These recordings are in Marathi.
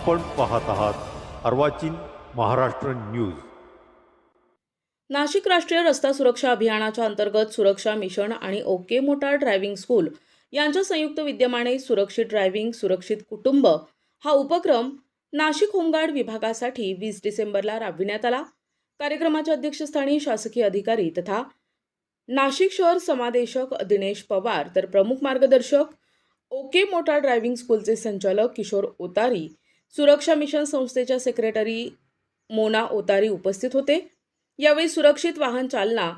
आपण पाहत आहात अर्वाचीन महाराष्ट्र न्यूज। नाशिक राष्ट्रीय रस्ता सुरक्षा अभियानाच्या अंतर्गत सुरक्षा मिशन आणि ओके मोटार ड्रायव्हिंग स्कूल यांच्या संयुक्त विद्यमाने सुरक्षित ड्रायव्हिंग सुरक्षित कुटुंब हा उपक्रम नाशिक होमगार्ड विभागासाठी 20 डिसेंबरला राबविण्यात आला। कार्यक्रमाच्या अध्यक्षस्थानी शासकीय अधिकारी तथा नाशिक शहर समादेशक दिनेश पवार तर प्रमुख मार्गदर्शक ओके मोटार ड्रायव्हिंग स्कूलचे संचालक किशोर ओतारी, सुरक्षा मिशन संस्थेच्या सेक्रेटरी मोना ओतारी उपस्थित होते। यावेळी सुरक्षित वाहन चालना,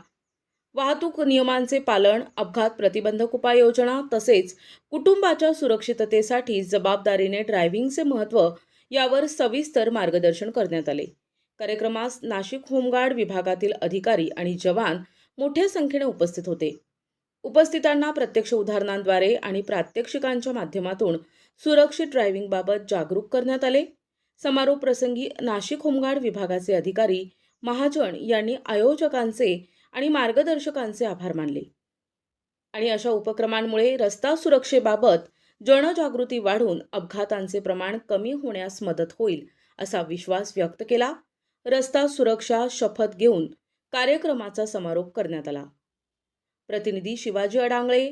वाहतूक नियमांचे पालन, अपघात प्रतिबंधक उपाययोजना तसेच कुटुंबाच्या सुरक्षिततेसाठी जबाबदारीने ड्रायव्हिंगचे महत्त्व यावर सविस्तर मार्गदर्शन करण्यात आले। कार्यक्रमास नाशिक होमगार्ड विभागातील अधिकारी आणि जवान मोठ्या संख्येने उपस्थित होते। उपस्थितांना प्रत्यक्ष उदाहरणांद्वारे आणि प्रात्यक्षिकांच्या माध्यमातून सुरक्षित ड्रायव्हिंगबाबत जागरूक करण्यात आले। समारोप प्रसंगी नाशिक होमगार्ड विभागाचे अधिकारी महाजन यांनी आयोजकांचे आणि मार्गदर्शकांचे आभार मानले आणि अशा उपक्रमांमुळे रस्ता सुरक्षेबाबत जनजागृती वाढून अपघातांचे प्रमाण कमी होण्यास मदत होईल असा विश्वास व्यक्त केला। रस्ता सुरक्षा शपथ घेऊन कार्यक्रमाचा समारोप करण्यात आला। प्रतिनिधी शिवाजी अडांगळे,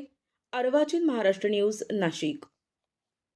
अर्वाचीन महाराष्ट्र न्यूज, नाशिक।